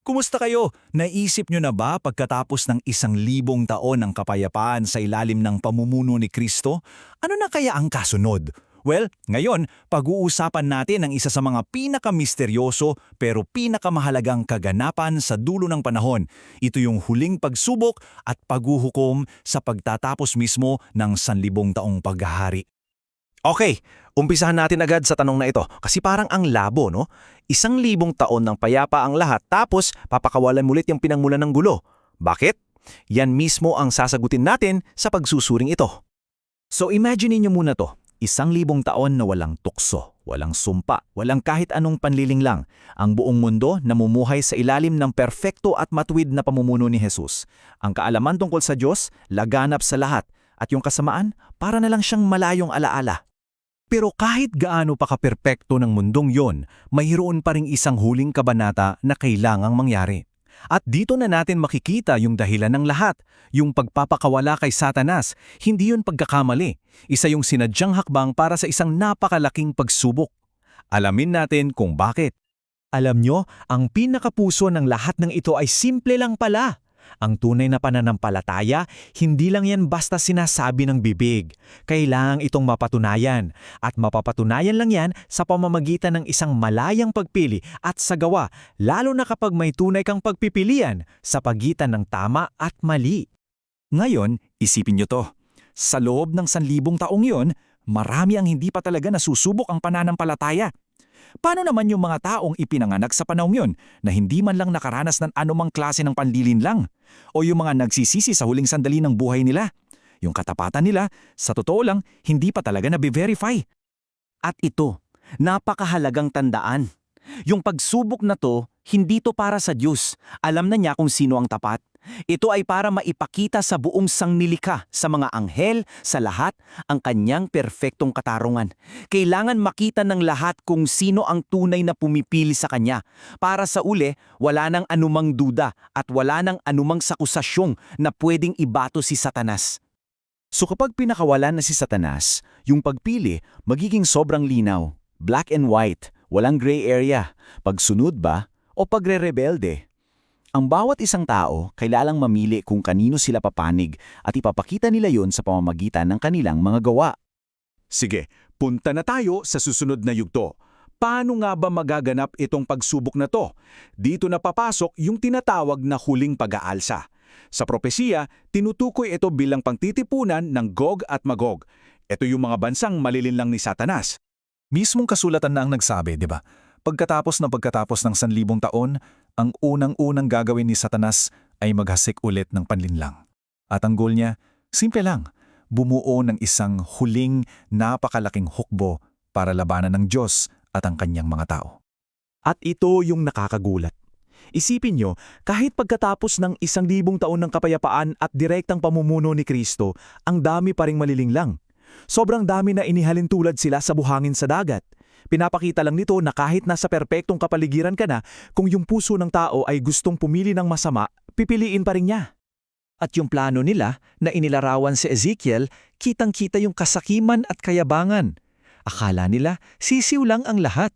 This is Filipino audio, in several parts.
Kumusta kayo? Naisip nyo na ba pagkatapos ng 1,000 taon ng kapayapaan sa ilalim ng pamumuno ni Kristo? Ano na kaya ang kasunod? Well, ngayon, pag-uusapan natin ang isa sa mga pinakamisteryoso pero pinakamahalagang kaganapan sa dulo ng panahon. Ito yung huling pagsubok at paghuhukom sa pagtatapos mismo ng 1,000 taong paghahari. Okay, umpisahan natin agad sa tanong na ito kasi parang ang labo, no? 1,000 taon ng payapa ang lahat tapos papakawalan mulit yung pinangmulan ng gulo. Bakit? Yan mismo ang sasagutin natin sa pagsusuring ito. So imagine niyo muna to, 1,000 taon na walang tukso, walang sumpa, walang kahit anong panlilinglang. Ang buong mundo namumuhay sa ilalim ng perpekto at matuwid na pamumuno ni Jesus. Ang kaalaman tungkol sa Diyos, laganap sa lahat, at yung kasamaan, para na lang siyang malayong alaala. Pero kahit gaano pa kaperpekto ng mundong yon, mayroon pa ring isang huling kabanata na kailangang mangyari. At dito na natin makikita yung dahilan ng lahat, yung pagpapakawala kay Satanas. Hindi yun pagkakamali, isa yung sinadyang hakbang para sa isang napakalaking pagsubok. Alamin natin kung bakit. Alam nyo, ang pinakapuso ng lahat ng ito ay simple lang pala. Ang tunay na pananampalataya, hindi lang yan basta sinasabi ng bibig. Kailangang itong mapatunayan. At mapapatunayan lang yan sa pamamagitan ng isang malayang pagpili at sa gawa, lalo na kapag may tunay kang pagpipilian sa pagitan ng tama at mali. Ngayon, isipin nyo to. Sa loob ng 1,000 taong yon, marami ang hindi pa talaga nasusubok ang pananampalataya. Paano naman yung mga taong ipinanganak sa panahong yun na hindi man lang nakaranas ng anumang klase ng panlilinlang? O yung mga nagsisisi sa huling sandali ng buhay nila? Yung katapatan nila, sa totoo lang, hindi pa talaga nabe-verify. At ito, napakahalagang tandaan. Yung pagsubok na to, hindi to para sa Diyos. Alam na niya kung sino ang tapat. Ito ay para maipakita sa buong sangnilikha, sa mga anghel, sa lahat, ang kanyang perpektong katarungan. Kailangan makita ng lahat kung sino ang tunay na pumipili sa kanya. Para sa uli, wala nang anumang duda at wala nang anumang sakusasyong na pwedeng ibato si Satanas. So kapag pinakawalan na si Satanas, yung pagpili magiging sobrang linaw. Black and white, walang gray area. Pagsunod ba o pagre-rebelde? Ang bawat isang tao kailangang mamili kung kanino sila papanig at ipapakita nila yon sa pamamagitan ng kanilang mga gawa. Sige, punta na tayo sa susunod na yugto. Paano nga ba magaganap itong pagsubok na to? Dito na papasok yung tinatawag na huling pag-aalsa. Sa propesiya, tinutukoy ito bilang pangtitipunan ng Gog at Magog. Ito yung mga bansang malilinlang ni Satanas. Mismong kasulatan na ang nagsabi, di ba? Pagkatapos ng 1,000 taon, ang unang-unang gagawin ni Satanas ay maghasik ulit ng panlinlang. At ang goal niya, simple lang, bumuo ng isang huling napakalaking hukbo para labanan ng Diyos at ang kanyang mga tao. At ito yung nakakagulat. Isipin nyo, kahit pagkatapos ng 1,000 taon ng kapayapaan at direktang pamumuno ni Kristo, ang dami pa ring malilinglang. Sobrang dami na inihalin tulad sila sa buhangin sa dagat. Pinapakita lang nito na kahit nasa perpektong kapaligiran ka na, kung yung puso ng tao ay gustong pumili ng masama, pipiliin pa rin niya. At yung plano nila na inilarawan si Ezekiel, kitang-kita yung kasakiman at kayabangan. Akala nila, sisiw lang ang lahat.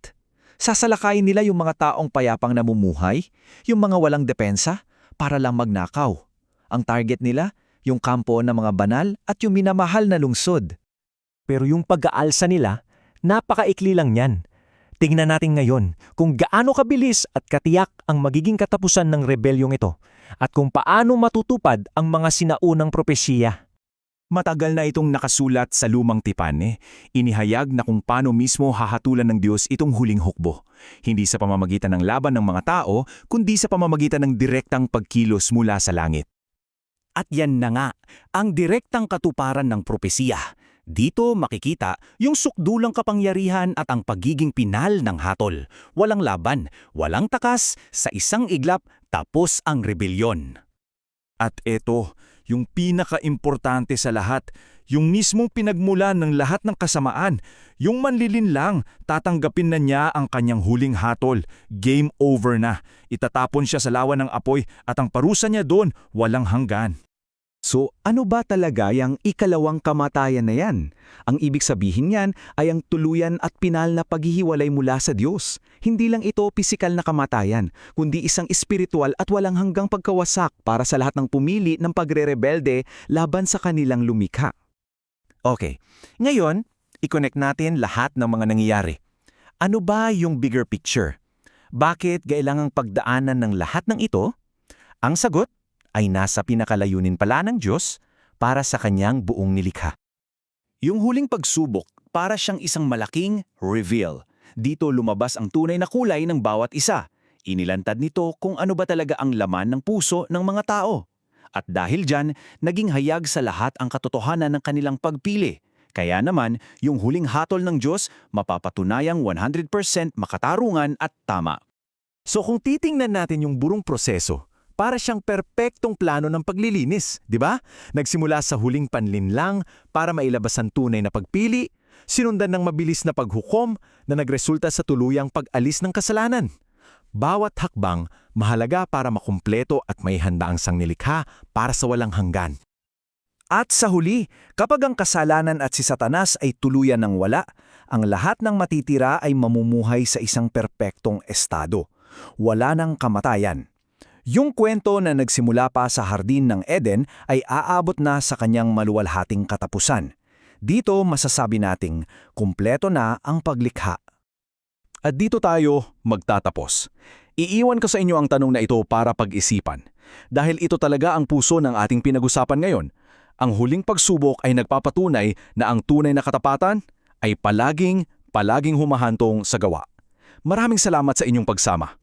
Sasalakayin nila yung mga taong payapang namumuhay, yung mga walang depensa, para lang magnakaw. Ang target nila, yung kampo ng mga banal at yung minamahal na lungsod. Pero yung pag-aalsa nila, napakaikli lang yan. Tingnan natin ngayon kung gaano kabilis at katiyak ang magiging katapusan ng rebelyong ito at kung paano matutupad ang mga sinaunang propesiya. Matagal na itong nakasulat sa lumang tipan. Inihayag na kung paano mismo hahatulan ng Diyos itong huling hukbo. Hindi sa pamamagitan ng laban ng mga tao, kundi sa pamamagitan ng direktang pagkilos mula sa langit. At yan na nga, ang direktang katuparan ng propesiya. Dito makikita yung sukdulang kapangyarihan at ang pagiging pinal ng hatol. Walang laban, walang takas, sa isang iglap tapos ang rebelyon. At ito, yung pinaka-importante sa lahat, yung mismong pinagmulan ng lahat ng kasamaan, yung manlilinlang, tatanggapin na niya ang kanyang huling hatol. Game over na. Itatapon siya sa lawa ng apoy at ang parusa niya doon walang hanggan. So ano ba talaga yung ikalawang kamatayan na yan? Ang ibig sabihin niyan ay ang tuluyan at pinal na paghihiwalay mula sa Diyos. Hindi lang ito pisikal na kamatayan, kundi isang espiritual at walang hanggang pagkawasak para sa lahat ng pumili ng pagre-rebelde laban sa kanilang lumikha. Okay, ngayon, i-connect natin lahat ng mga nangyayari. Ano ba yung bigger picture? Bakit kailangang pagdaanan ng lahat ng ito? Ang sagot ay nasa pinakalayunin pala ng Diyos para sa kanyang buong nilikha. Yung huling pagsubok para siyang isang malaking reveal. Dito lumabas ang tunay na kulay ng bawat isa. Inilantad nito kung ano ba talaga ang laman ng puso ng mga tao. At dahil dyan, naging hayag sa lahat ang katotohanan ng kanilang pagpili. Kaya naman, yung huling hatol ng Diyos mapapatunayang 100% makatarungan at tama. So kung titingnan natin yung burong proseso, para siyang perpektong plano ng paglilinis, di ba? Nagsimula sa huling panlinlang para mailabas ang tunay na pagpili, sinundan ng mabilis na paghukom na nagresulta sa tuluyang pag-alis ng kasalanan. Bawat hakbang mahalaga para makumpleto at may handa ang sangnilikha para sa walang hanggan. At sa huli, kapag ang kasalanan at si Satanas ay tuluyan ng wala, ang lahat ng matitira ay mamumuhay sa isang perpektong estado. Wala ng kamatayan. Yung kwento na nagsimula pa sa Hardin ng Eden ay aabot na sa kanyang maluwalhating katapusan. Dito masasabi nating kumpleto na ang paglikha. At dito tayo magtatapos. Iiwan ko sa inyo ang tanong na ito para pag-isipan. Dahil ito talaga ang puso ng ating pinag-usapan ngayon. Ang huling pagsubok ay nagpapatunay na ang tunay na katapatan ay palaging humahantong sa gawa. Maraming salamat sa inyong pagsama.